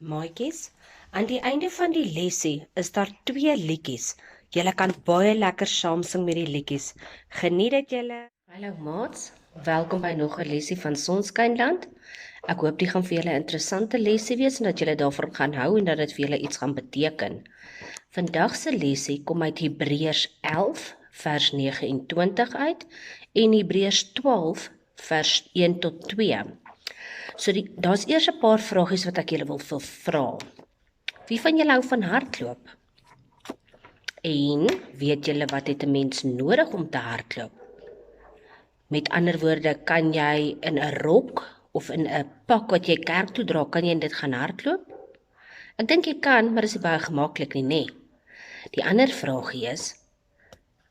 Maatjies, aan die einde van die lesie is daar 2 liedjies. Julle kan baie lekker saam sing met die liedjies. Geniet dit julle. Hallo maats, welkom by nog 'n lesie van Sonskynland. Ek hoop dit gaan vir julle 'n interessante lesie wees en dat julle daarvan gaan hou en dat dit vir julle iets gaan beteken. Vandag se lesie kom uit Hebreërs 11 vers 29 uit en Hebreërs 12 vers 1 tot 2. So daar's eers 'n paar vragies wat ek julle wil vra. Wie van julle hou van hardloop? En weet julle wat het 'n mens nodig om te hardloop? Met ander woorde, kan jy in 'n rok of in 'n pak wat jy kerk toe dra, kan jy in dit gaan hardloop? Ek dink jy kan, maar dit is baie gemaklik nie, nê? Die ander vragie is,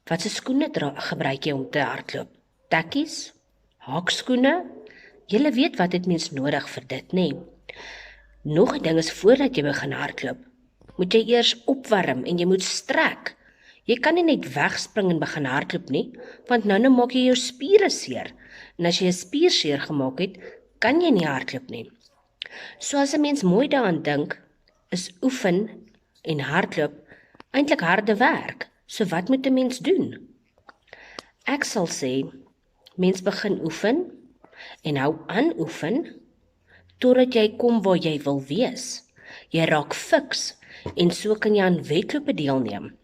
watse skoene gebruik jy om te hardloop? Tekkies? Haakskoene? Julle weet wat het mens nodig vir dit, nê? Nog 'n ding is, voordat jy begin hardloop, moet jy eers opwarm en jy moet strek. Jy kan nie net wegspring en begin hardloop nie, want nou maak jy jou spiere seer. En as jy 'n spier seer gemaak het, kan jy nie hardloop nie. So as 'n mens mooi daaraan dink, is oefen en hardloop eintlik harde werk. So wat moet 'n mens doen? Ek sal sê, mens begin oefen en hou aan oefen totdat jy kom waar jy wil wees. Jy raak fiks en so kan jy aan wedlope deelneem.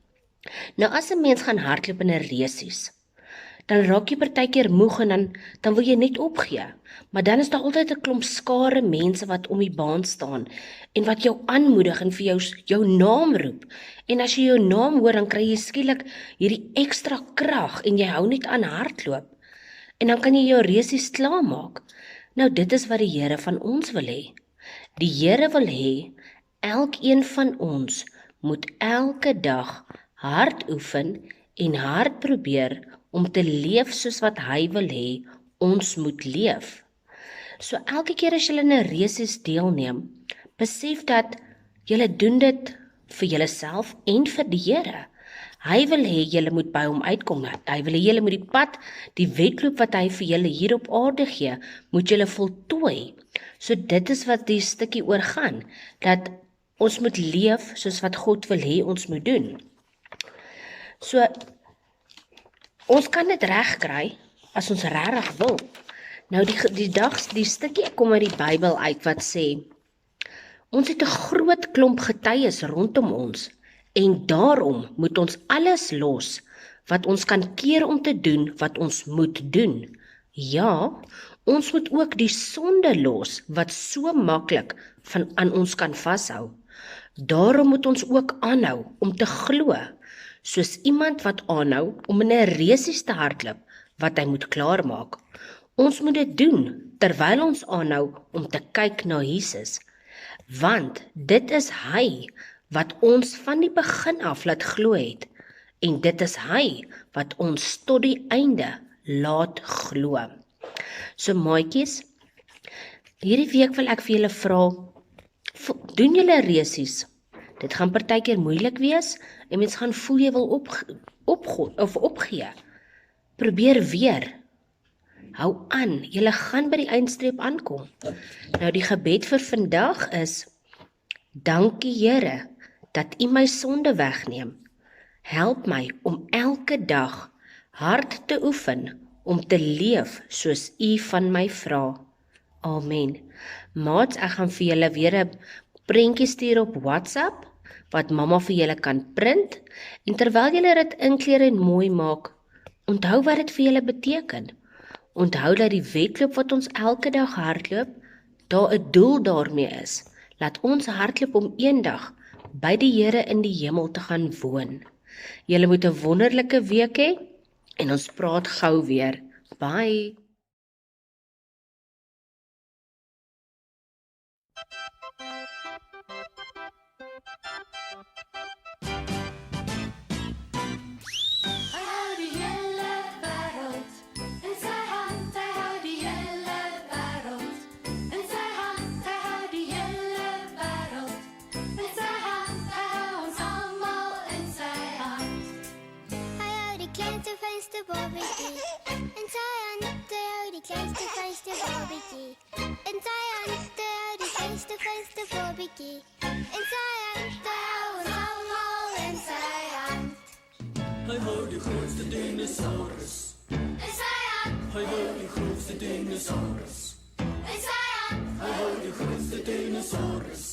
Nou as 'n mens gaan hardloop in 'n resies, dan raak jy partykeer moeg en dan wil jy net opgee. Maar dan is daar altyd 'n klomp skare mense wat om die baan staan en wat jou aanmoedig en vir jou naam roep. En as jy jou naam hoor, dan kry jy skielik hierdie ekstra krag en jy hou net aan hardloop. En dan kan jy jou resies klaarmaak. Nou dit is wat die Here van ons wil hê. Die Here wil hê elkeen van ons moet elke dag hard oefen en hard probeer om te leef soos wat hy wil hê ons moet leef. So elke keer as jy in 'n resies deelneem, besef dat jy doen dit vir jouself en vir die Here. Hy wil hê julle moet by hom uitkom. Hy wil hê julle moet die pad, die wedloop wat hy vir julle hier op aarde gee, moet julle voltooi. So dit is wat die stukkie oor gaan, dat ons moet leef soos wat God wil hê ons moet doen. So ons kan dit regkry as ons regtig wil. Nou die stukkie kom uit die Bybel uit wat sê, ons het 'n groot klomp getuies rondom ons. En daarom moet ons alles los wat ons kan keer om te doen wat ons moet doen. Ja, ons moet ook die sonde los wat so maklik aan ons kan vashou. Daarom moet ons ook aanhou om te glo, soos iemand wat aanhou om in 'n resies te hardloop wat hy moet klaarmaak. Ons moet dit doen terwyl ons aanhou om te kyk na Jesus, want dit is hy wat ons van die begin af laat glo het, en dit is hy wat ons tot die einde laat glo. So maatjies, hierdie week wil ek vir julle vra, doen julle resies? Dit gaan partykeer moeilik wees, en mens gaan voel jy wil opgee. Probeer weer. Hou aan, julle gaan by die eindstreep aankom. Nou die gebed vir vandag is, dankie Here, dat U my sonde wegneem. Help my om elke dag hard te oefen, om te leef soos U van my vra. Amen. Maats, ek gaan vir julle weer 'n prentjie stuur op WhatsApp, wat mamma vir julle kan print, en terwyl julle dit inkleer en mooi maak, onthou wat dit vir julle beteken. Onthou dat die wedloop wat ons elke dag hardloop, daar 'n doel daarmee is. Laat ons hardloop om eendag by die Here in die hemel te gaan woon. Julle moet 'n wonderlike week hê en ons praat gou weer. Bye. Hij houdt die hele wereld in zijn hand, hij houdt die hele wereld in zijn hand, hij houdt die hele wereld in zijn hand, hij houdt ons allemaal in zijn hand. Hij houdt die kleinste fijnste babbeltje in zijn hand, hij houdt die kleinste fijnste babbeltje in zijn hand, hij houdt die kleinste fynste bobbytjie. En sy hand, hy hou ons almal in sy hand. Hy hou die grootste dinosaurus. In sy hand, Hy hou die grootste dinosaurus. in sy hand, Hy hou die grootste dinosaurus.